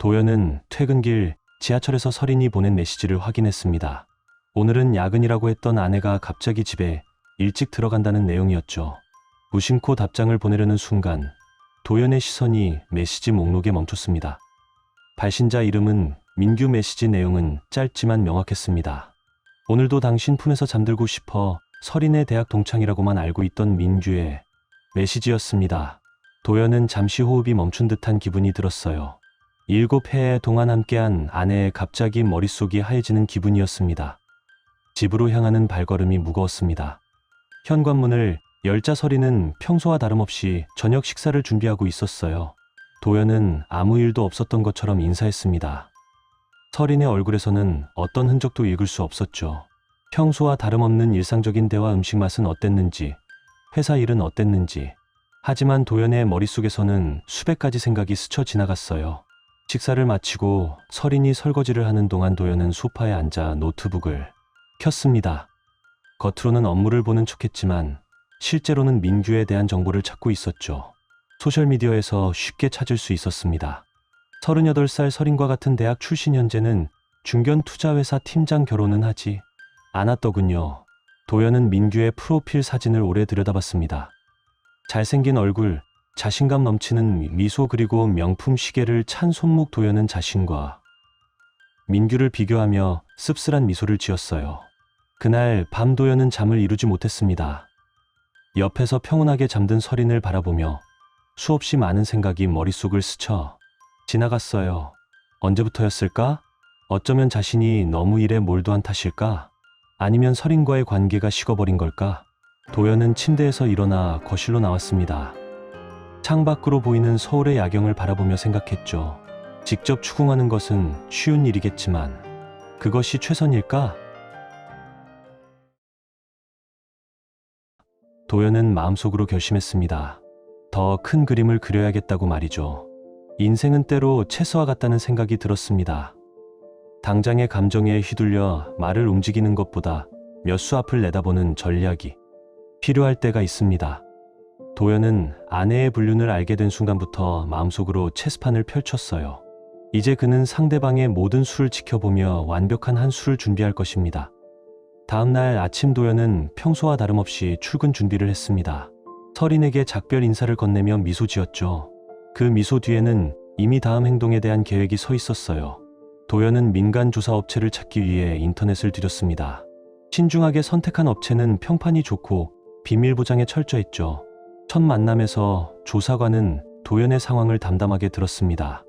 도연은 퇴근길 지하철에서 서린이 보낸 메시지를 확인했습니다. 오늘은 야근이라고 했던 아내가 갑자기 집에 일찍 들어간다는 내용이었죠. 무심코 답장을 보내려는 순간 도연의 시선이 메시지 목록에 멈췄습니다. 발신자 이름은 민규, 메시지 내용은 짧지만 명확했습니다. 오늘도 당신 품에서 잠들고 싶어. 서린의 대학 동창이라고만 알고 있던 민규의 메시지였습니다. 도연은 잠시 호흡이 멈춘 듯한 기분이 들었어요. 7해 동안 함께한 아내의 갑자기 머릿속이 하얘지는 기분이었습니다. 집으로 향하는 발걸음이 무거웠습니다. 현관문을 열자 서린은 평소와 다름없이 저녁 식사를 준비하고 있었어요. 도연은 아무 일도 없었던 것처럼 인사했습니다. 서린의 얼굴에서는 어떤 흔적도 읽을 수 없었죠. 평소와 다름없는 일상적인 대화, 음식 맛은 어땠는지, 회사 일은 어땠는지. 하지만 도연의 머릿속에서는 수백 가지 생각이 스쳐 지나갔어요. 식사를 마치고 서린이 설거지를 하는 동안 도연은 소파에 앉아 노트북을 켰습니다. 겉으로는 업무를 보는 척했지만 실제로는 민규에 대한 정보를 찾고 있었죠. 소셜미디어에서 쉽게 찾을 수 있었습니다. 38살 서린과 같은 대학 출신, 현재는 중견 투자회사 팀장, 결혼은 하지 않았더군요. 도연은 민규의 프로필 사진을 오래 들여다봤습니다. 잘생긴 얼굴, 자신감 넘치는 미소, 그리고 명품 시계를 찬 손목. 도연은 자신과 민규를 비교하며 씁쓸한 미소를 지었어요. 그날 밤 도연은 잠을 이루지 못했습니다. 옆에서 평온하게 잠든 서린을 바라보며 수없이 많은 생각이 머릿속을 스쳐 지나갔어요. 언제부터였을까? 어쩌면 자신이 너무 일에 몰두한 탓일까? 아니면 서린과의 관계가 식어버린 걸까? 도연은 침대에서 일어나 거실로 나왔습니다. 창밖으로 보이는 서울의 야경을 바라보며 생각했죠. 직접 추궁하는 것은 쉬운 일이겠지만 그것이 최선일까? 도연은 마음속으로 결심했습니다. 더 큰 그림을 그려야겠다고 말이죠. 인생은 때로 체스와 같다는 생각이 들었습니다. 당장의 감정에 휘둘려 말을 움직이는 것보다 몇 수 앞을 내다보는 전략이 필요할 때가 있습니다. 도연은 아내의 불륜을 알게 된 순간부터 마음속으로 체스판을 펼쳤어요. 이제 그는 상대방의 모든 수를 지켜보며 완벽한 한 수를 준비할 것입니다. 다음 날 아침, 도연은 평소와 다름없이 출근 준비를 했습니다. 서린에게 작별 인사를 건네며 미소 지었죠. 그 미소 뒤에는 이미 다음 행동에 대한 계획이 서 있었어요. 도연은 민간 조사 업체를 찾기 위해 인터넷을 뒤졌습니다. 신중하게 선택한 업체는 평판이 좋고 비밀 보장에 철저했죠. 첫 만남에서 조사관은 도연의 상황을 담담하게 들었습니다.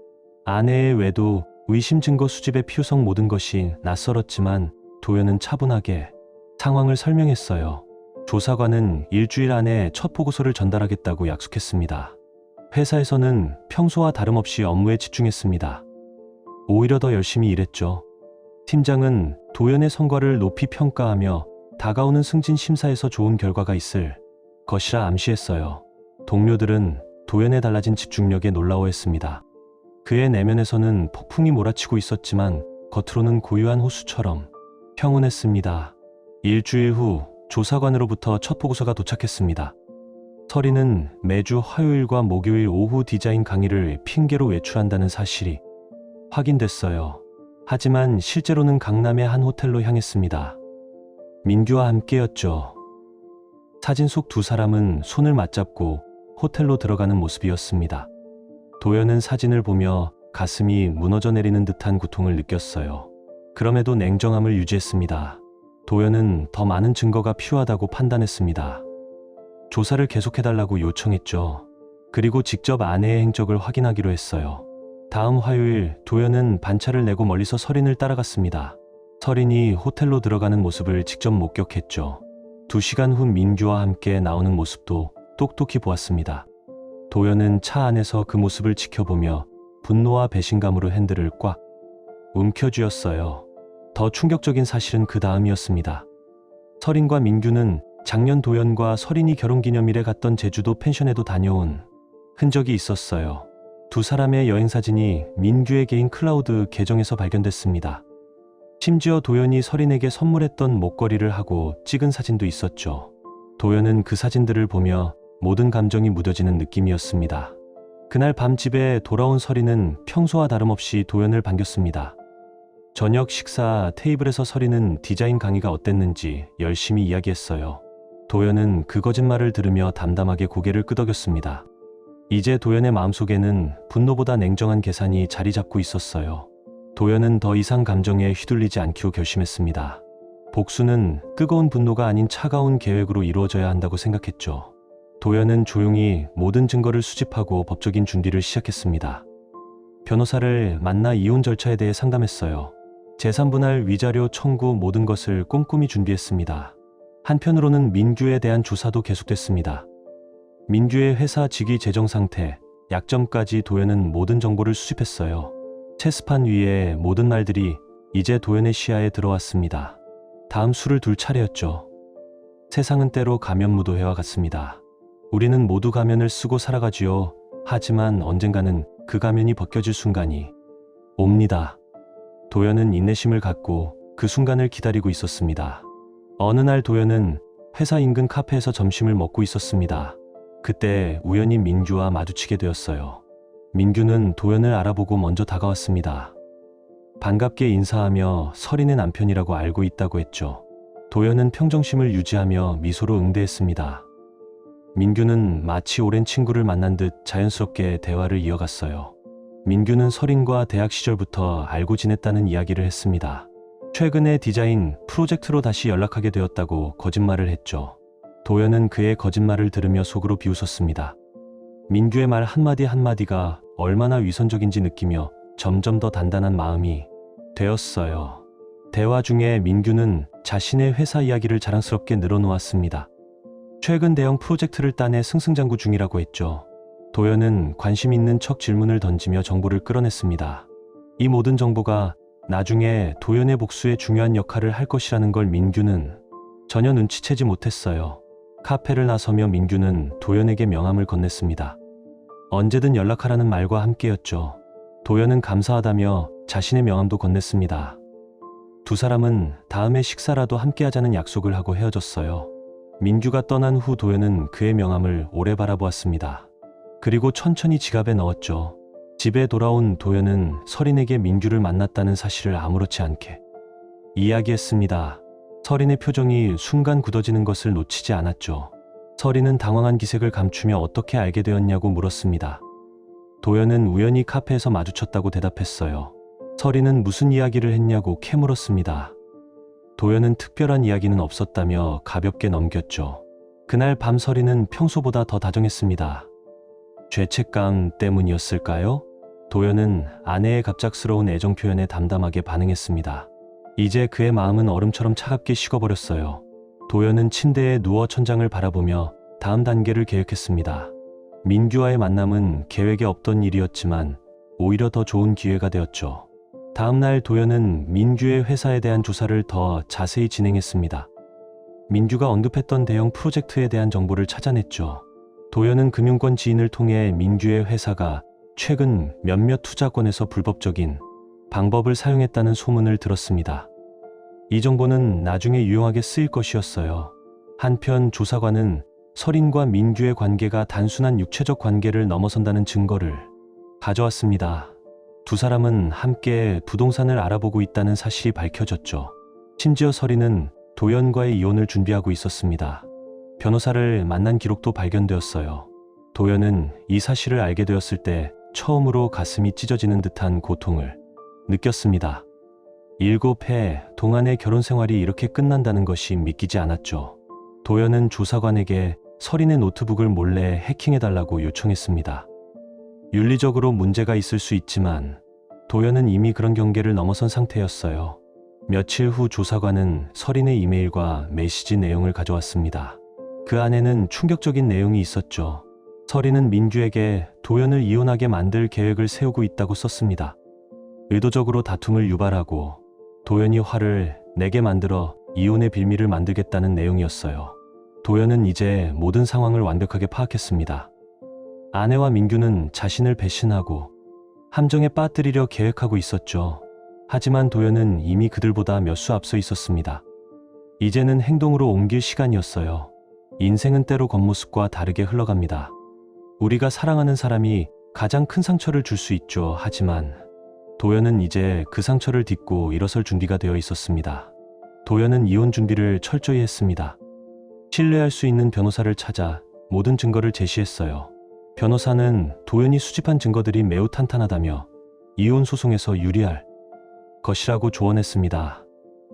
아내의 외도, 의심 증거 수집의 필요성, 모든 것이 낯설었지만 도연은 차분하게 상황을 설명했어요. 조사관은 일주일 안에 첫 보고서를 전달하겠다고 약속했습니다. 회사에서는 평소와 다름없이 업무에 집중했습니다. 오히려 더 열심히 일했죠. 팀장은 도연의 성과를 높이 평가하며 다가오는 승진 심사에서 좋은 결과가 있을 것이라 암시했어요. 동료들은 도연의 달라진 집중력에 놀라워했습니다. 그의 내면에서는 폭풍이 몰아치고 있었지만 겉으로는 고요한 호수처럼 평온했습니다. 일주일 후 조사관으로부터 첫 보고서가 도착했습니다. 서린은 매주 화요일과 목요일 오후 디자인 강의를 핑계로 외출한다는 사실이 확인됐어요. 하지만 실제로는 강남의 한 호텔로 향했습니다. 민규와 함께였죠. 사진 속 두 사람은 손을 맞잡고 호텔로 들어가는 모습이었습니다. 도연은 사진을 보며 가슴이 무너져 내리는 듯한 고통을 느꼈어요. 그럼에도 냉정함을 유지했습니다. 도연은 더 많은 증거가 필요하다고 판단했습니다. 조사를 계속해달라고 요청했죠. 그리고 직접 아내의 행적을 확인하기로 했어요. 다음 화요일 도연은 반차를 내고 멀리서 서린을 따라갔습니다. 서린이 호텔로 들어가는 모습을 직접 목격했죠. 2시간 후 민규와 함께 나오는 모습도 똑똑히 보았습니다. 도연은 차 안에서 그 모습을 지켜보며 분노와 배신감으로 핸들을 꽉 움켜쥐었어요. 더 충격적인 사실은 그 다음이었습니다. 서린과 민규는 작년 도연과 서린이 결혼기념일에 갔던 제주도 펜션에도 다녀온 흔적이 있었어요. 두 사람의 여행사진이 민규의 개인 클라우드 계정에서 발견됐습니다. 심지어 도연이 서린에게 선물했던 목걸이를 하고 찍은 사진도 있었죠. 도연은 그 사진들을 보며 모든 감정이 무뎌지는 느낌이었습니다. 그날 밤 집에 돌아온 설이는 평소와 다름없이 도연을 반겼습니다. 저녁 식사 테이블에서 설이는 디자인 강의가 어땠는지 열심히 이야기했어요. 도연은 그 거짓말을 들으며 담담하게 고개를 끄덕였습니다. 이제 도연의 마음속에는 분노보다 냉정한 계산이 자리 잡고 있었어요. 도연은 더 이상 감정에 휘둘리지 않기로 결심했습니다. 복수는 뜨거운 분노가 아닌 차가운 계획으로 이루어져야 한다고 생각했죠. 도연은 조용히 모든 증거를 수집하고 법적인 준비를 시작했습니다. 변호사를 만나 이혼 절차에 대해 상담했어요. 재산분할 위자료 청구 모든 것을 꼼꼼히 준비했습니다. 한편으로는 민규에 대한 조사도 계속됐습니다. 민규의 회사 직위 재정 상태, 약점까지 도연은 모든 정보를 수집했어요. 체스판 위의 모든 말들이 이제 도연의 시야에 들어왔습니다. 다음 수를 둘 차례였죠. 세상은 때로 가면무도회와 같습니다. 우리는 모두 가면을 쓰고 살아가지요. 하지만 언젠가는 그 가면이 벗겨질 순간이 옵니다. 도연은 인내심을 갖고 그 순간을 기다리고 있었습니다. 어느 날 도연은 회사 인근 카페에서 점심을 먹고 있었습니다. 그때 우연히 민규와 마주치게 되었어요. 민규는 도연을 알아보고 먼저 다가왔습니다. 반갑게 인사하며 설이의 남편이라고 알고 있다고 했죠. 도연은 평정심을 유지하며 미소로 응대했습니다. 민규는 마치 오랜 친구를 만난 듯 자연스럽게 대화를 이어갔어요. 민규는 설인과 대학 시절부터 알고 지냈다는 이야기를 했습니다. 최근에 디자인 프로젝트로 다시 연락하게 되었다고 거짓말을 했죠. 도연은 그의 거짓말을 들으며 속으로 비웃었습니다. 민규의 말 한마디 한마디가 얼마나 위선적인지 느끼며 점점 더 단단한 마음이 되었어요. 대화 중에 민규는 자신의 회사 이야기를 자랑스럽게 늘어놓았습니다. 최근 대형 프로젝트를 따내 승승장구 중이라고 했죠. 도연은 관심 있는 척 질문을 던지며 정보를 끌어냈습니다. 이 모든 정보가 나중에 도연의 복수에 중요한 역할을 할 것이라는 걸 민규는 전혀 눈치채지 못했어요. 카페를 나서며 민규는 도연에게 명함을 건넸습니다. 언제든 연락하라는 말과 함께였죠. 도연은 감사하다며 자신의 명함도 건넸습니다. 두 사람은 다음에 식사라도 함께하자는 약속을 하고 헤어졌어요. 민규가 떠난 후 도연은 그의 명함을 오래 바라보았습니다. 그리고 천천히 지갑에 넣었죠. 집에 돌아온 도연은 설인에게 민규를 만났다는 사실을 아무렇지 않게 이야기했습니다. 설인의 표정이 순간 굳어지는 것을 놓치지 않았죠. 설인은 당황한 기색을 감추며 어떻게 알게 되었냐고 물었습니다. 도연은 우연히 카페에서 마주쳤다고 대답했어요. 설인은 무슨 이야기를 했냐고 캐물었습니다. 도연은 특별한 이야기는 없었다며 가볍게 넘겼죠. 그날 밤 설인은 평소보다 더 다정했습니다. 죄책감 때문이었을까요? 도연은 아내의 갑작스러운 애정 표현에 담담하게 반응했습니다. 이제 그의 마음은 얼음처럼 차갑게 식어버렸어요. 도연은 침대에 누워 천장을 바라보며 다음 단계를 계획했습니다. 민규와의 만남은 계획에 없던 일이었지만 오히려 더 좋은 기회가 되었죠. 다음 날 도연은 민규의 회사에 대한 조사를 더 자세히 진행했습니다. 민규가 언급했던 대형 프로젝트에 대한 정보를 찾아냈죠. 도연은 금융권 지인을 통해 민규의 회사가 최근 몇몇 투자권에서 불법적인 방법을 사용했다는 소문을 들었습니다. 이 정보는 나중에 유용하게 쓰일 것이었어요. 한편 조사관은 설인과 민규의 관계가 단순한 육체적 관계를 넘어선다는 증거를 가져왔습니다. 두 사람은 함께 부동산을 알아보고 있다는 사실이 밝혀졌죠. 심지어 설인은 도연과의 이혼을 준비하고 있었습니다. 변호사를 만난 기록도 발견되었어요. 도연은 이 사실을 알게 되었을 때 처음으로 가슴이 찢어지는 듯한 고통을 느꼈습니다. 7해 동안의 결혼 생활이 이렇게 끝난다는 것이 믿기지 않았죠. 도연은 조사관에게 설인의 노트북을 몰래 해킹해달라고 요청했습니다. 윤리적으로 문제가 있을 수 있지만 도연은 이미 그런 경계를 넘어선 상태였어요. 며칠 후 조사관은 설인의 이메일과 메시지 내용을 가져왔습니다. 그 안에는 충격적인 내용이 있었죠. 설인은 민규에게 도연을 이혼하게 만들 계획을 세우고 있다고 썼습니다. 의도적으로 다툼을 유발하고 도연이 화를 내게 만들어 이혼의 빌미를 만들겠다는 내용이었어요. 도연은 이제 모든 상황을 완벽하게 파악했습니다. 아내와 민규는 자신을 배신하고 함정에 빠뜨리려 계획하고 있었죠. 하지만 도연은 이미 그들보다 몇 수 앞서 있었습니다. 이제는 행동으로 옮길 시간이었어요. 인생은 때로 겉모습과 다르게 흘러갑니다. 우리가 사랑하는 사람이 가장 큰 상처를 줄 수 있죠. 하지만 도연은 이제 그 상처를 딛고 일어설 준비가 되어 있었습니다. 도연은 이혼 준비를 철저히 했습니다. 신뢰할 수 있는 변호사를 찾아 모든 증거를 제시했어요. 변호사는 도연이 수집한 증거들이 매우 탄탄하다며 이혼 소송에서 유리할 것이라고 조언했습니다.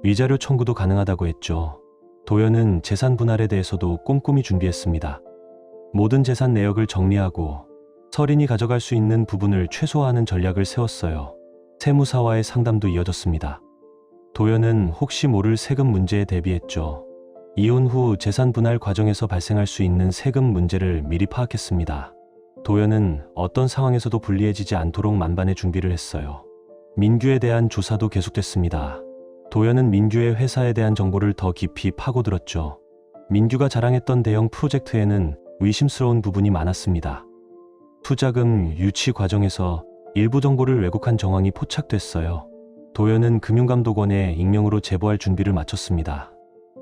위자료 청구도 가능하다고 했죠. 도연은 재산 분할에 대해서도 꼼꼼히 준비했습니다. 모든 재산 내역을 정리하고 서린이 가져갈 수 있는 부분을 최소화하는 전략을 세웠어요. 세무사와의 상담도 이어졌습니다. 도연은 혹시 모를 세금 문제에 대비했죠. 이혼 후 재산 분할 과정에서 발생할 수 있는 세금 문제를 미리 파악했습니다. 도연은 어떤 상황에서도 불리해지지 않도록 만반의 준비를 했어요. 민규에 대한 조사도 계속됐습니다. 도연은 민규의 회사에 대한 정보를 더 깊이 파고들었죠. 민규가 자랑했던 대형 프로젝트에는 의심스러운 부분이 많았습니다. 투자금 유치 과정에서 일부 정보를 왜곡한 정황이 포착됐어요. 도연은 금융감독원에 익명으로 제보할 준비를 마쳤습니다.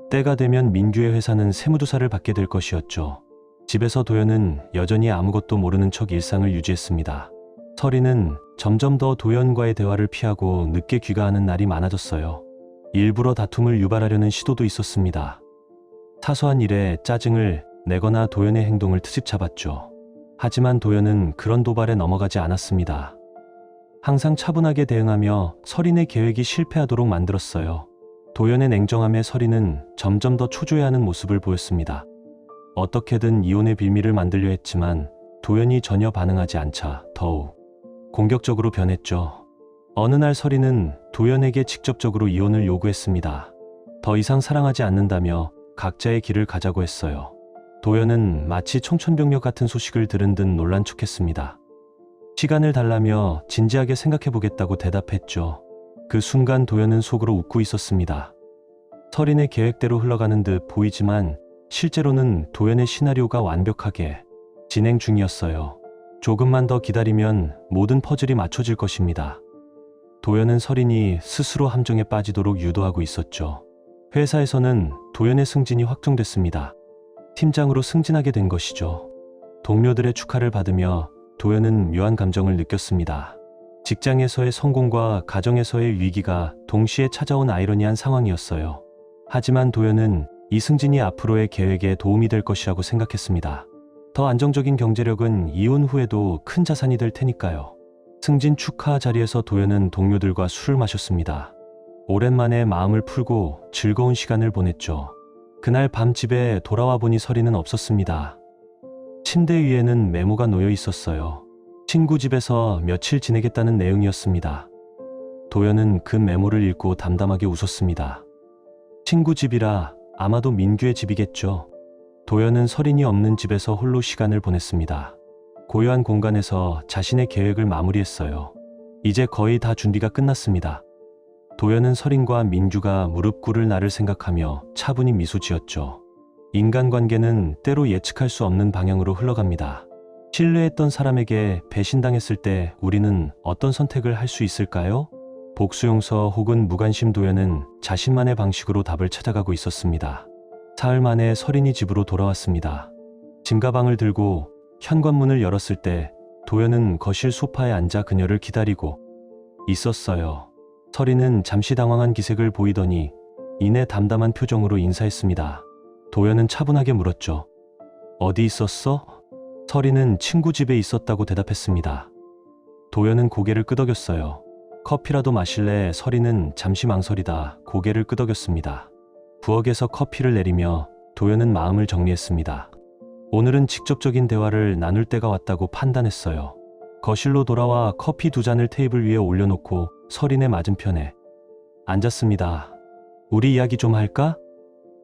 때가 되면 민규의 회사는 세무조사를 받게 될 것이었죠. 집에서 도연은 여전히 아무것도 모르는 척 일상을 유지했습니다. 서린은 점점 더 도연과의 대화를 피하고 늦게 귀가하는 날이 많아졌어요. 일부러 다툼을 유발하려는 시도도 있었습니다. 사소한 일에 짜증을 내거나 도연의 행동을 트집 잡았죠. 하지만 도연은 그런 도발에 넘어가지 않았습니다. 항상 차분하게 대응하며 서린의 계획이 실패하도록 만들었어요. 도연의 냉정함에 서린은 점점 더 초조해하는 모습을 보였습니다. 어떻게든 이혼의 빌미를 만들려 했지만 도연이 전혀 반응하지 않자 더욱 공격적으로 변했죠. 어느 날 서린은 도연에게 직접적으로 이혼을 요구했습니다. 더 이상 사랑하지 않는다며 각자의 길을 가자고 했어요. 도연은 마치 청천벽력 같은 소식을 들은 듯 놀란 척했습니다. 시간을 달라며 진지하게 생각해보겠다고 대답했죠. 그 순간 도연은 속으로 웃고 있었습니다. 서린의 계획대로 흘러가는 듯 보이지만 실제로는 도연의 시나리오가 완벽하게 진행 중이었어요. 조금만 더 기다리면 모든 퍼즐이 맞춰질 것입니다. 도연은 서린이 스스로 함정에 빠지도록 유도하고 있었죠. 회사에서는 도연의 승진이 확정됐습니다. 팀장으로 승진하게 된 것이죠. 동료들의 축하를 받으며 도연은 묘한 감정을 느꼈습니다. 직장에서의 성공과 가정에서의 위기가 동시에 찾아온 아이러니한 상황이었어요. 하지만 도연은 이 승진이 앞으로의 계획에 도움이 될 것이라고 생각했습니다. 더 안정적인 경제력은 이혼 후에도 큰 자산이 될 테니까요. 승진 축하 자리에서 도연은 동료들과 술을 마셨습니다. 오랜만에 마음을 풀고 즐거운 시간을 보냈죠. 그날 밤 집에 돌아와 보니 서린은 없었습니다. 침대 위에는 메모가 놓여 있었어요. 친구 집에서 며칠 지내겠다는 내용이었습니다. 도연은 그 메모를 읽고 담담하게 웃었습니다. 친구 집이라 아마도 민규의 집이겠죠. 도연은 서린이 없는 집에서 홀로 시간을 보냈습니다. 고요한 공간에서 자신의 계획을 마무리했어요. 이제 거의 다 준비가 끝났습니다. 도연은 서린과 민규가 무릎 꿇을 날을 생각하며 차분히 미소 지었죠. 인간관계는 때로 예측할 수 없는 방향으로 흘러갑니다. 신뢰했던 사람에게 배신당했을 때 우리는 어떤 선택을 할 수 있을까요? 복수용서 혹은 무관심. 도연은 자신만의 방식으로 답을 찾아가고 있었습니다. 사흘 만에 서린이 집으로 돌아왔습니다. 짐가방을 들고 현관문을 열었을 때 도연은 거실 소파에 앉아 그녀를 기다리고 있었어요. 서린은 잠시 당황한 기색을 보이더니 이내 담담한 표정으로 인사했습니다. 도연은 차분하게 물었죠. 어디 있었어? 서린은 친구 집에 있었다고 대답했습니다. 도연은 고개를 끄덕였어요. 커피라도 마실래? 서린은 잠시 망설이다 고개를 끄덕였습니다. 부엌에서 커피를 내리며 도연은 마음을 정리했습니다. 오늘은 직접적인 대화를 나눌 때가 왔다고 판단했어요. 거실로 돌아와 커피 2잔을 테이블 위에 올려놓고 서린의 맞은편에 앉았습니다. 우리 이야기 좀 할까?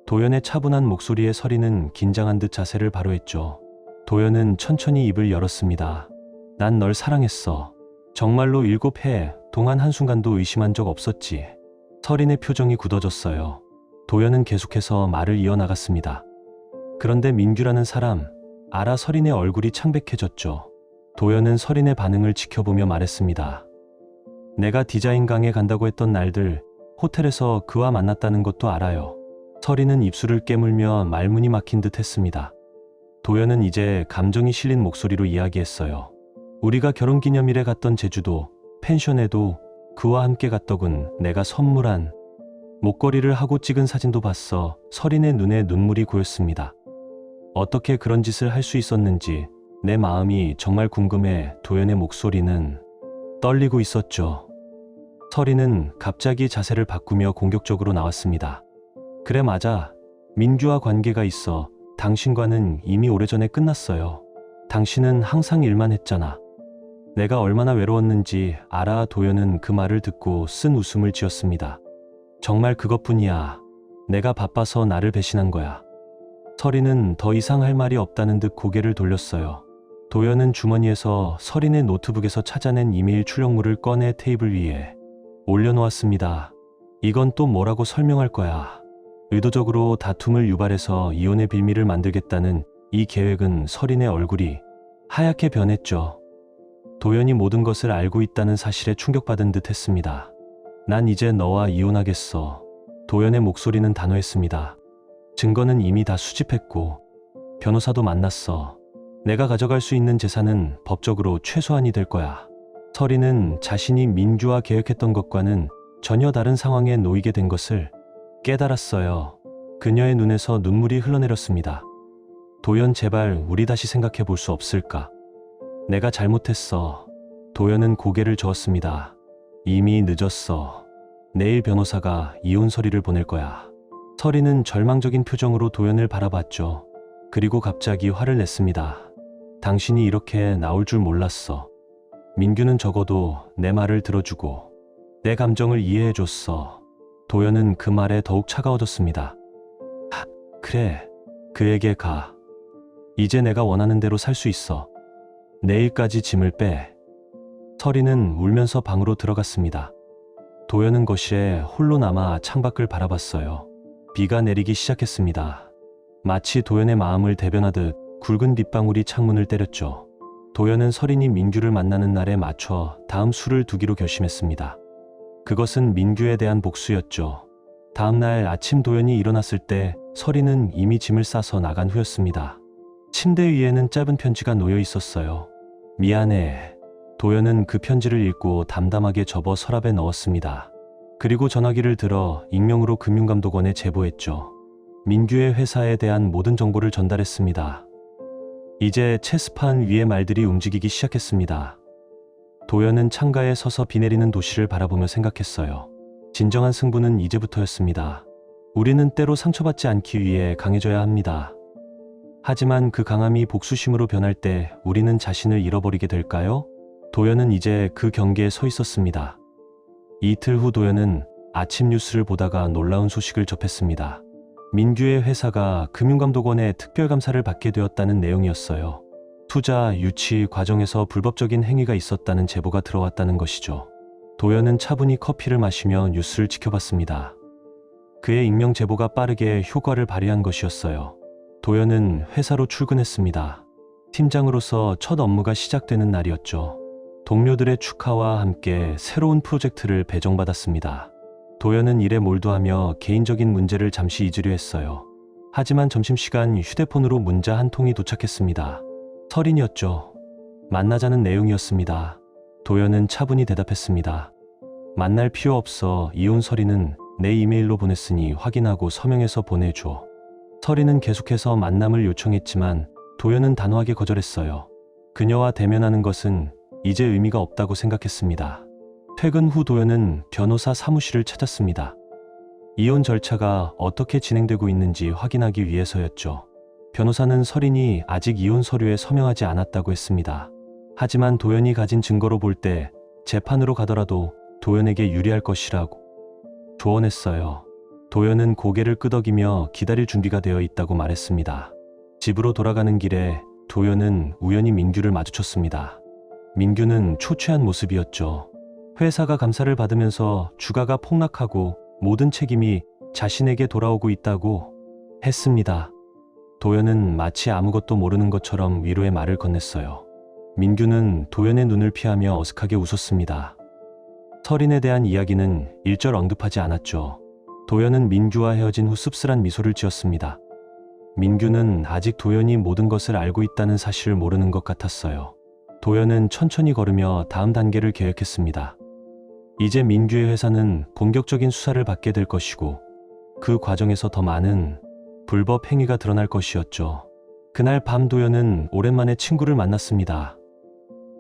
도연의 차분한 목소리에 서린은 긴장한 듯 자세를 바로 했죠. 도연은 천천히 입을 열었습니다. 난 널 사랑했어. 정말로 7해 동안 한순간도 의심한 적 없었지. 서린의 표정이 굳어졌어요. 도연은 계속해서 말을 이어나갔습니다. 그런데 민규라는 사람, 알아? 서린의 얼굴이 창백해졌죠. 도연은 서린의 반응을 지켜보며 말했습니다. 내가 디자인강에 간다고 했던 날들 호텔에서 그와 만났다는 것도 알아요. 서린은 입술을 깨물며 말문이 막힌 듯 했습니다. 도연은 이제 감정이 실린 목소리로 이야기했어요. 우리가 결혼기념일에 갔던 제주도, 펜션에도 그와 함께 갔더군. 내가 선물한 목걸이를 하고 찍은 사진도 봤어. 설인의 눈에 눈물이 고였습니다. 어떻게 그런 짓을 할 수 있었는지 내 마음이 정말 궁금해. 도연의 목소리는 떨리고 있었죠. 설인은 갑자기 자세를 바꾸며 공격적으로 나왔습니다. 그래, 맞아. 민규와 관계가 있어. 당신과는 이미 오래전에 끝났어요. 당신은 항상 일만 했잖아. 내가 얼마나 외로웠는지 알아. 도연은 그 말을 듣고 쓴 웃음을 지었습니다. 정말 그것뿐이야. 내가 바빠서 나를 배신한 거야. 설인은 더 이상 할 말이 없다는 듯 고개를 돌렸어요. 도연은 주머니에서 설인의 노트북에서 찾아낸 이메일 출력물을 꺼내 테이블 위에 올려놓았습니다. 이건 또 뭐라고 설명할 거야. 의도적으로 다툼을 유발해서 이혼의 빌미를 만들겠다는 이 계획은. 설인의 얼굴이 하얗게 변했죠. 도연이 모든 것을 알고 있다는 사실에 충격받은 듯 했습니다. 난 이제 너와 이혼하겠어. 도연의 목소리는 단호했습니다. 증거는 이미 다 수집했고 변호사도 만났어. 내가 가져갈 수 있는 재산은 법적으로 최소한이 될 거야. 설인은 자신이 민규와 계획했던 것과는 전혀 다른 상황에 놓이게 된 것을 깨달았어요. 그녀의 눈에서 눈물이 흘러내렸습니다. 도연, 제발 우리 다시 생각해 볼 수 없을까? 내가 잘못했어. 도연은 고개를 저었습니다. 이미 늦었어. 내일 변호사가 이혼 서류를 보낼 거야. 설인은 절망적인 표정으로 도연을 바라봤죠. 그리고 갑자기 화를 냈습니다. 당신이 이렇게 나올 줄 몰랐어. 민규는 적어도 내 말을 들어주고 내 감정을 이해해줬어. 도연은 그 말에 더욱 차가워졌습니다. 그래, 그에게 가. 이제 내가 원하는 대로 살 수 있어. 내일까지 짐을 빼. 설인은 울면서 방으로 들어갔습니다. 도연은 거실에 홀로 남아 창밖을 바라봤어요. 비가 내리기 시작했습니다. 마치 도연의 마음을 대변하듯 굵은 빗방울이 창문을 때렸죠. 도연은 설인이 민규를 만나는 날에 맞춰 다음 수를 두기로 결심했습니다. 그것은 민규에 대한 복수였죠. 다음 날 아침 도연이 일어났을 때 설인은 이미 짐을 싸서 나간 후였습니다. 침대 위에는 짧은 편지가 놓여 있었어요. 미안해. 도연은 그 편지를 읽고 담담하게 접어 서랍에 넣었습니다. 그리고 전화기를 들어 익명으로 금융감독원에 제보했죠. 민규의 회사에 대한 모든 정보를 전달했습니다. 이제 체스판 위의 말들이 움직이기 시작했습니다. 도연은 창가에 서서 비 내리는 도시를 바라보며 생각했어요. 진정한 승부는 이제부터였습니다. 우리는 때로 상처받지 않기 위해 강해져야 합니다. 하지만 그 강함이 복수심으로 변할 때 우리는 자신을 잃어버리게 될까요? 도연은 이제 그 경계에 서 있었습니다. 이틀 후 도연은 아침 뉴스를 보다가 놀라운 소식을 접했습니다. 민규의 회사가 금융감독원의 특별감사를 받게 되었다는 내용이었어요. 투자, 유치 과정에서 불법적인 행위가 있었다는 제보가 들어왔다는 것이죠. 도연은 차분히 커피를 마시며 뉴스를 지켜봤습니다. 그의 익명 제보가 빠르게 효과를 발휘한 것이었어요. 도연은 회사로 출근했습니다. 팀장으로서 첫 업무가 시작되는 날이었죠. 동료들의 축하와 함께 새로운 프로젝트를 배정받았습니다. 도연은 일에 몰두하며 개인적인 문제를 잠시 잊으려 했어요. 하지만 점심시간 휴대폰으로 문자 한 통이 도착했습니다. 설인이었죠. 만나자는 내용이었습니다. 도연은 차분히 대답했습니다. 만날 필요 없어. 이혼. 설인은 내 이메일로 보냈으니 확인하고 서명해서 보내줘. 설인은 계속해서 만남을 요청했지만 도연은 단호하게 거절했어요. 그녀와 대면하는 것은 이제 의미가 없다고 생각했습니다. 퇴근 후 도연은 변호사 사무실을 찾았습니다. 이혼 절차가 어떻게 진행되고 있는지 확인하기 위해서였죠. 변호사는 설인이 아직 이혼 서류에 서명하지 않았다고 했습니다. 하지만 도연이 가진 증거로 볼 때 재판으로 가더라도 도연에게 유리할 것이라고 조언했어요. 도연은 고개를 끄덕이며 기다릴 준비가 되어 있다고 말했습니다. 집으로 돌아가는 길에 도연은 우연히 민규를 마주쳤습니다. 민규는 초췌한 모습이었죠. 회사가 감사를 받으면서 주가가 폭락하고 모든 책임이 자신에게 돌아오고 있다고 했습니다. 도연은 마치 아무것도 모르는 것처럼 위로의 말을 건넸어요. 민규는 도연의 눈을 피하며 어색하게 웃었습니다. 설인에 대한 이야기는 일절 언급하지 않았죠. 도연은 민규와 헤어진 후 씁쓸한 미소를 지었습니다. 민규는 아직 도연이 모든 것을 알고 있다는 사실을 모르는 것 같았어요. 도연은 천천히 걸으며 다음 단계를 계획했습니다. 이제 민규의 회사는 본격적인 수사를 받게 될 것이고 그 과정에서 더 많은 불법 행위가 드러날 것이었죠. 그날 밤 도연은 오랜만에 친구를 만났습니다.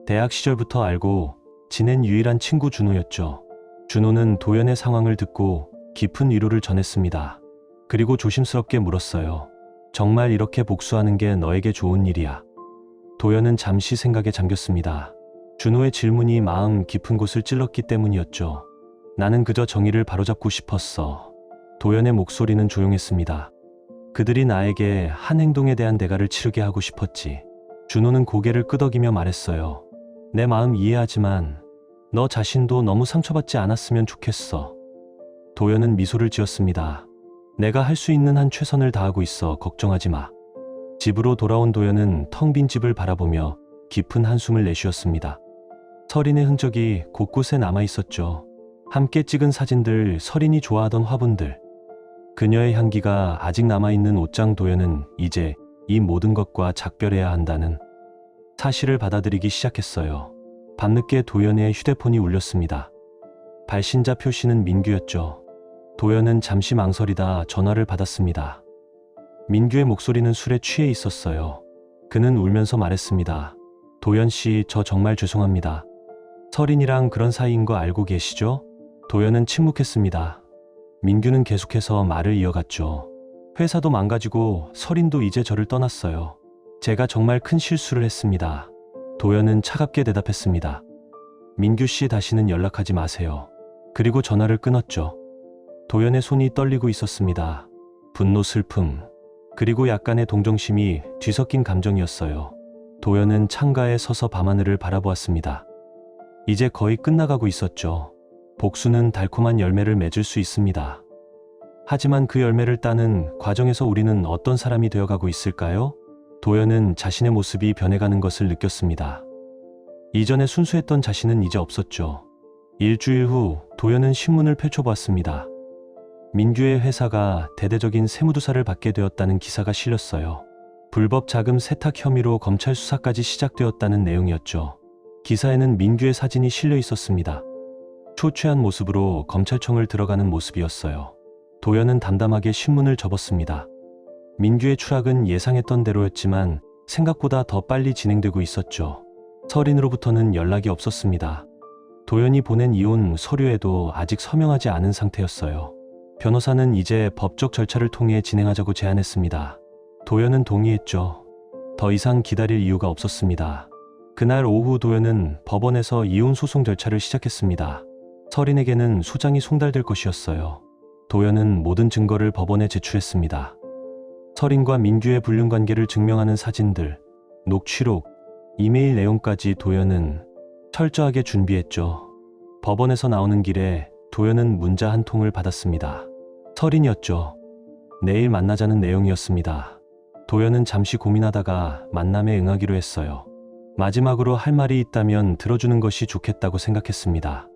대학 시절부터 알고 지낸 유일한 친구 준호였죠. 준호는 도연의 상황을 듣고 깊은 위로를 전했습니다. 그리고 조심스럽게 물었어요. 정말 이렇게 복수하는 게 너에게 좋은 일이야? 도연은 잠시 생각에 잠겼습니다. 준호의 질문이 마음 깊은 곳을 찔렀기 때문이었죠. 나는 그저 정의를 바로잡고 싶었어. 도연의 목소리는 조용했습니다. 그들이 나에게 한 행동에 대한 대가를 치르게 하고 싶었지. 준호는 고개를 끄덕이며 말했어요. 내 마음 이해하지만 너 자신도 너무 상처받지 않았으면 좋겠어. 도연은 미소를 지었습니다. 내가 할 수 있는 한 최선을 다하고 있어. 걱정하지 마. 집으로 돌아온 도연은 텅 빈 집을 바라보며 깊은 한숨을 내쉬었습니다. 설인의 흔적이 곳곳에 남아 있었죠. 함께 찍은 사진들, 설인이 좋아하던 화분들. 그녀의 향기가 아직 남아있는 옷장. 도연은 이제 이 모든 것과 작별해야 한다는 사실을 받아들이기 시작했어요. 밤늦게 도연의 휴대폰이 울렸습니다. 발신자 표시는 민규였죠. 도연은 잠시 망설이다 전화를 받았습니다. 민규의 목소리는 술에 취해 있었어요. 그는 울면서 말했습니다. 도연 씨, 저 정말 죄송합니다. 설인이랑 그런 사이인 거 알고 계시죠? 도연은 침묵했습니다. 민규는 계속해서 말을 이어갔죠. 회사도 망가지고 설인도 이제 저를 떠났어요. 제가 정말 큰 실수를 했습니다. 도연은 차갑게 대답했습니다. 민규 씨, 다시는 연락하지 마세요. 그리고 전화를 끊었죠. 도연의 손이 떨리고 있었습니다. 분노, 슬픔, 그리고 약간의 동정심이 뒤섞인 감정이었어요. 도연은 창가에 서서 밤하늘을 바라보았습니다. 이제 거의 끝나가고 있었죠. 복수는 달콤한 열매를 맺을 수 있습니다. 하지만 그 열매를 따는 과정에서 우리는 어떤 사람이 되어가고 있을까요? 도연은 자신의 모습이 변해가는 것을 느꼈습니다. 이전에 순수했던 자신은 이제 없었죠. 일주일 후 도연은 신문을 펼쳐보았습니다. 민규의 회사가 대대적인 세무조사를 받게 되었다는 기사가 실렸어요. 불법 자금 세탁 혐의로 검찰 수사까지 시작되었다는 내용이었죠. 기사에는 민규의 사진이 실려 있었습니다. 초췌한 모습으로 검찰청을 들어가는 모습이었어요. 도연은 담담하게 신문을 접었습니다. 민규의 추락은 예상했던 대로였지만 생각보다 더 빨리 진행되고 있었죠. 설인으로부터는 연락이 없었습니다. 도연이 보낸 이혼 서류에도 아직 서명하지 않은 상태였어요. 변호사는 이제 법적 절차를 통해 진행하자고 제안했습니다. 도연은 동의했죠. 더 이상 기다릴 이유가 없었습니다. 그날 오후 도연은 법원에서 이혼 소송 절차를 시작했습니다. 설인에게는 소장이 송달될 것이었어요. 도연은 모든 증거를 법원에 제출했습니다. 설인과 민규의 불륜관계를 증명하는 사진들, 녹취록, 이메일 내용까지 도연은 철저하게 준비했죠. 법원에서 나오는 길에 도연은 문자 한 통을 받았습니다. 설인이었죠. 내일 만나자는 내용이었습니다. 도연은 잠시 고민하다가 만남에 응하기로 했어요. 마지막으로 할 말이 있다면 들어주는 것이 좋겠다고 생각했습니다.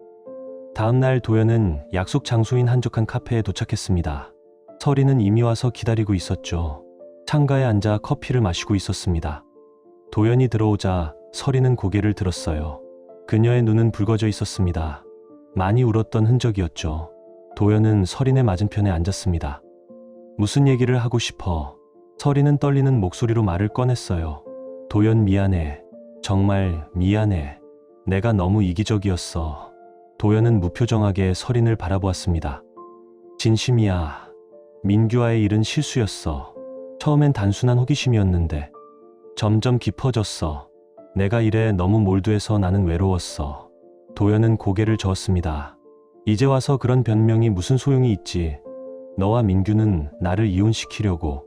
다음 날 도연은 약속 장소인 한적한 카페에 도착했습니다. 설인은 이미 와서 기다리고 있었죠. 창가에 앉아 커피를 마시고 있었습니다. 도연이 들어오자 설인은 고개를 들었어요. 그녀의 눈은 붉어져 있었습니다. 많이 울었던 흔적이었죠. 도연은 설인의 맞은편에 앉았습니다. 무슨 얘기를 하고 싶어? 설인은 떨리는 목소리로 말을 꺼냈어요. 도연, 미안해. 정말 미안해. 내가 너무 이기적이었어. 도연은 무표정하게 설인을 바라보았습니다. 진심이야. 민규와의 일은 실수였어. 처음엔 단순한 호기심이었는데 점점 깊어졌어. 내가 일에 너무 몰두해서 나는 외로웠어. 도연은 고개를 저었습니다. 이제 와서 그런 변명이 무슨 소용이 있지. 너와 민규는 나를 이혼시키려고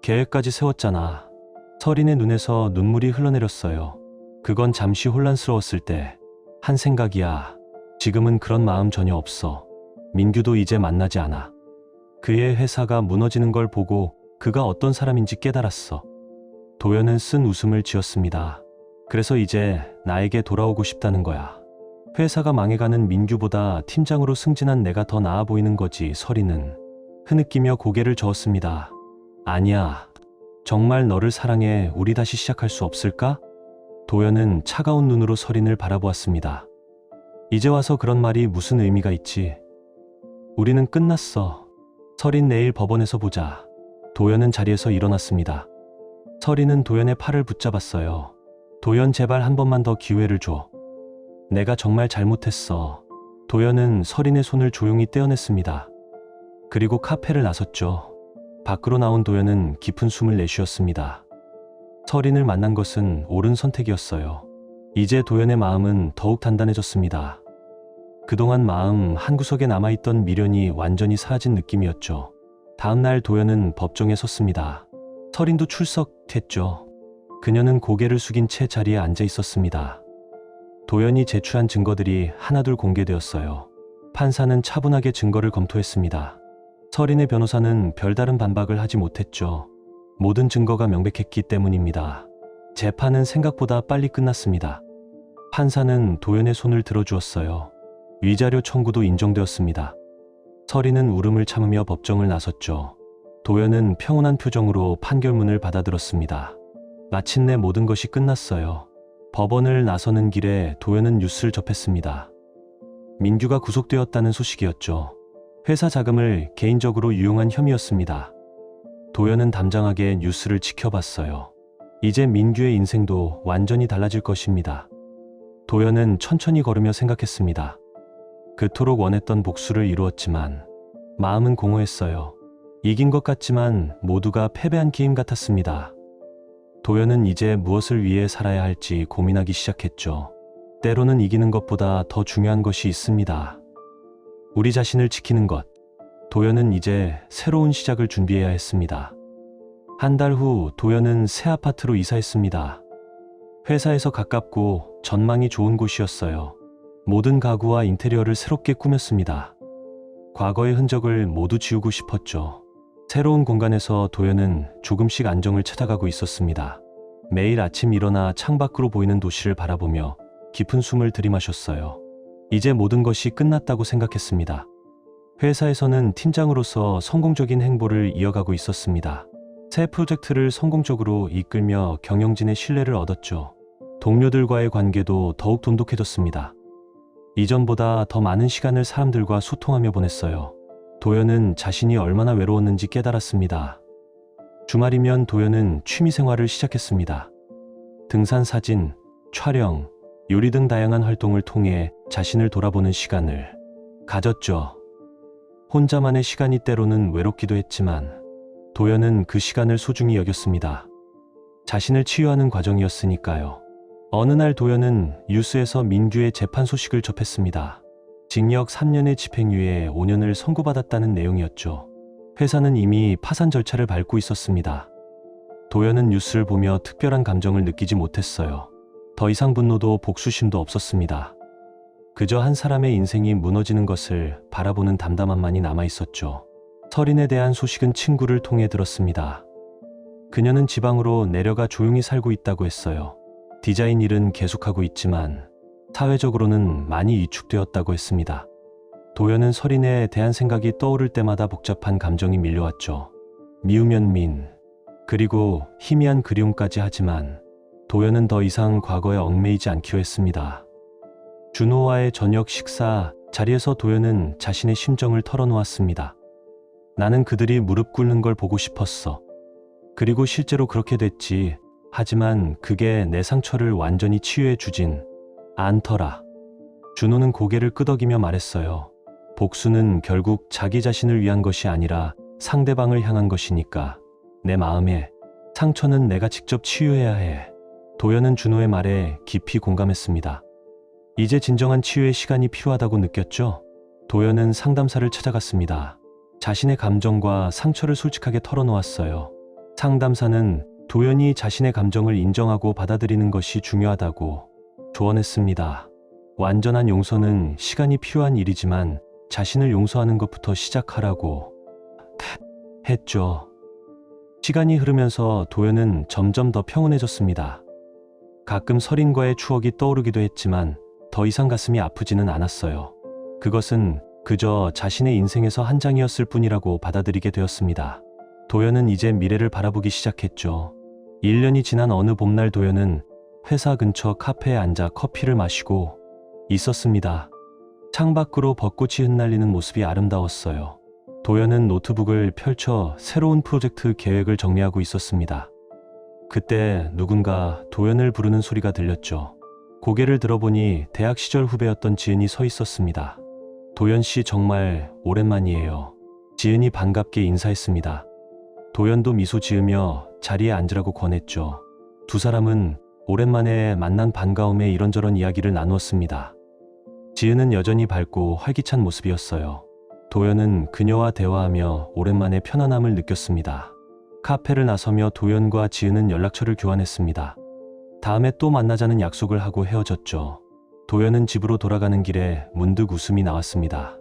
계획까지 세웠잖아. 설인의 눈에서 눈물이 흘러내렸어요. 그건 잠시 혼란스러웠을 때 한 생각이야. 지금은 그런 마음 전혀 없어. 민규도 이제 만나지 않아. 그의 회사가 무너지는 걸 보고 그가 어떤 사람인지 깨달았어. 도연은 쓴 웃음을 지었습니다. 그래서 이제 나에게 돌아오고 싶다는 거야. 회사가 망해가는 민규보다 팀장으로 승진한 내가 더 나아 보이는 거지. 설인은 흐느끼며 고개를 저었습니다. 아니야. 정말 너를 사랑해. 우리 다시 시작할 수 없을까? 도연은 차가운 눈으로 서린을 바라보았습니다. 이제 와서 그런 말이 무슨 의미가 있지? 우리는 끝났어. 서린 내일 법원에서 보자. 도연은 자리에서 일어났습니다. 서린은 도연의 팔을 붙잡았어요. 도연 제발 한 번만 더 기회를 줘. 내가 정말 잘못했어. 도연은 서린의 손을 조용히 떼어냈습니다. 그리고 카페를 나섰죠. 밖으로 나온 도연은 깊은 숨을 내쉬었습니다. 서린을 만난 것은 옳은 선택이었어요. 이제 도연의 마음은 더욱 단단해졌습니다. 그동안 마음 한구석에 남아있던 미련이 완전히 사라진 느낌이었죠. 다음날 도연은 법정에 섰습니다. 서린도 출석했죠. 그녀는 고개를 숙인 채 자리에 앉아 있었습니다. 도연이 제출한 증거들이 하나둘 공개되었어요. 판사는 차분하게 증거를 검토했습니다. 서린의 변호사는 별다른 반박을 하지 못했죠. 모든 증거가 명백했기 때문입니다. 재판은 생각보다 빨리 끝났습니다. 판사는 도연의 손을 들어주었어요. 위자료 청구도 인정되었습니다. 서린은 울음을 참으며 법정을 나섰죠. 도연은 평온한 표정으로 판결문을 받아들었습니다. 마침내 모든 것이 끝났어요. 법원을 나서는 길에 도연은 뉴스를 접했습니다. 민규가 구속되었다는 소식이었죠. 회사 자금을 개인적으로 유용한 혐의였습니다. 도연은 담장하게 뉴스를 지켜봤어요. 이제 민규의 인생도 완전히 달라질 것입니다. 도연은 천천히 걸으며 생각했습니다. 그토록 원했던 복수를 이루었지만 마음은 공허했어요. 이긴 것 같지만 모두가 패배한 게임 같았습니다. 도연은 이제 무엇을 위해 살아야 할지 고민하기 시작했죠. 때로는 이기는 것보다 더 중요한 것이 있습니다. 우리 자신을 지키는 것. 도연은 이제 새로운 시작을 준비해야 했습니다. 한 달 후 도연은 새 아파트로 이사했습니다. 회사에서 가깝고 전망이 좋은 곳이었어요. 모든 가구와 인테리어를 새롭게 꾸몄습니다. 과거의 흔적을 모두 지우고 싶었죠. 새로운 공간에서 도연은 조금씩 안정을 찾아가고 있었습니다. 매일 아침 일어나 창밖으로 보이는 도시를 바라보며 깊은 숨을 들이마셨어요. 이제 모든 것이 끝났다고 생각했습니다. 회사에서는 팀장으로서 성공적인 행보를 이어가고 있었습니다. 새 프로젝트를 성공적으로 이끌며 경영진의 신뢰를 얻었죠. 동료들과의 관계도 더욱 돈독해졌습니다. 이전보다 더 많은 시간을 사람들과 소통하며 보냈어요. 도연은 자신이 얼마나 외로웠는지 깨달았습니다. 주말이면 도연은 취미생활을 시작했습니다. 등산 사진, 촬영, 요리 등 다양한 활동을 통해 자신을 돌아보는 시간을 가졌죠. 혼자만의 시간이 때로는 외롭기도 했지만 도연은 그 시간을 소중히 여겼습니다. 자신을 치유하는 과정이었으니까요. 어느 날 도연은 뉴스에서 민규의 재판 소식을 접했습니다. 징역 3년의 집행유예 5년을 선고받았다는 내용이었죠. 회사는 이미 파산 절차를 밟고 있었습니다. 도연은 뉴스를 보며 특별한 감정을 느끼지 못했어요. 더 이상 분노도 복수심도 없었습니다. 그저 한 사람의 인생이 무너지는 것을 바라보는 담담함만이 남아있었죠. 서린에 대한 소식은 친구를 통해 들었습니다. 그녀는 지방으로 내려가 조용히 살고 있다고 했어요. 디자인 일은 계속하고 있지만 사회적으로는 많이 위축되었다고 했습니다. 도연은 서린에 대한 생각이 떠오를 때마다 복잡한 감정이 밀려왔죠. 미우면 민, 그리고 희미한 그리움까지 하지만 도연은 더 이상 과거에 얽매이지 않기로 했습니다. 준호와의 저녁 식사 자리에서 도연은 자신의 심정을 털어놓았습니다. 나는 그들이 무릎 꿇는 걸 보고 싶었어. 그리고 실제로 그렇게 됐지. 하지만 그게 내 상처를 완전히 치유해 주진 않더라. 준호는 고개를 끄덕이며 말했어요. 복수는 결국 자기 자신을 위한 것이 아니라 상대방을 향한 것이니까 내 마음에 상처는 내가 직접 치유해야 해. 도연은 준호의 말에 깊이 공감했습니다. 이제 진정한 치유의 시간이 필요하다고 느꼈죠. 도연은 상담사를 찾아갔습니다. 자신의 감정과 상처를 솔직하게 털어놓았어요. 상담사는 도연이 자신의 감정을 인정하고 받아들이는 것이 중요하다고 조언했습니다. 완전한 용서는 시간이 필요한 일이지만 자신을 용서하는 것부터 시작하라고 했죠. 시간이 흐르면서 도연은 점점 더 평온해졌습니다. 가끔 서린과의 추억이 떠오르기도 했지만 더 이상 가슴이 아프지는 않았어요. 그것은 그저 자신의 인생에서 한 장이었을 뿐이라고 받아들이게 되었습니다. 도연은 이제 미래를 바라보기 시작했죠. 1년이 지난 어느 봄날 도연은 회사 근처 카페에 앉아 커피를 마시고 있었습니다. 창밖으로 벚꽃이 흩날리는 모습이 아름다웠어요. 도연은 노트북을 펼쳐 새로운 프로젝트 계획을 정리하고 있었습니다. 그때 누군가 도연을 부르는 소리가 들렸죠. 고개를 들어보니 대학 시절 후배였던 지은이 서 있었습니다. 도연 씨 정말 오랜만이에요. 지은이 반갑게 인사했습니다. 도연도 미소 지으며 자리에 앉으라고 권했죠. 두 사람은 오랜만에 만난 반가움에 이런저런 이야기를 나누었습니다. 지은은 여전히 밝고 활기찬 모습이었어요. 도연은 그녀와 대화하며 오랜만에 편안함을 느꼈습니다. 카페를 나서며 도연과 지은은 연락처를 교환했습니다. 다음에 또 만나자는 약속을 하고 헤어졌죠. 도연은 집으로 돌아가는 길에 문득 웃음이 나왔습니다.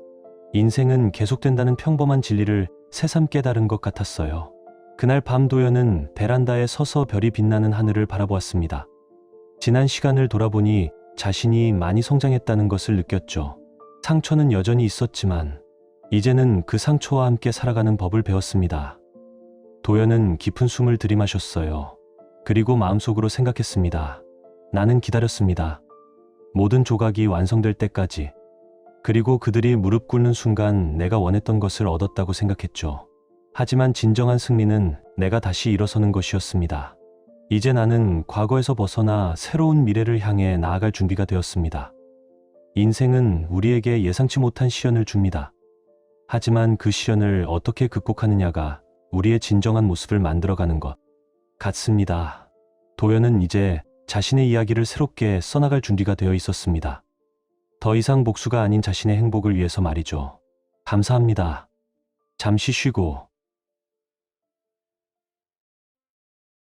인생은 계속된다는 평범한 진리를 새삼 깨달은 것 같았어요. 그날 밤 도연은 베란다에 서서 별이 빛나는 하늘을 바라보았습니다. 지난 시간을 돌아보니 자신이 많이 성장했다는 것을 느꼈죠. 상처는 여전히 있었지만 이제는 그 상처와 함께 살아가는 법을 배웠습니다. 도연은 깊은 숨을 들이마셨어요. 그리고 마음속으로 생각했습니다. 나는 기다렸습니다. 모든 조각이 완성될 때까지. 그리고 그들이 무릎 꿇는 순간 내가 원했던 것을 얻었다고 생각했죠. 하지만 진정한 승리는 내가 다시 일어서는 것이었습니다. 이제 나는 과거에서 벗어나 새로운 미래를 향해 나아갈 준비가 되었습니다. 인생은 우리에게 예상치 못한 시련을 줍니다. 하지만 그 시련을 어떻게 극복하느냐가 우리의 진정한 모습을 만들어가는 것 같습니다. 도연은 이제 자신의 이야기를 새롭게 써나갈 준비가 되어 있었습니다. 더 이상 복수가 아닌 자신의 행복을 위해서 말이죠. 감사합니다. 잠시 쉬고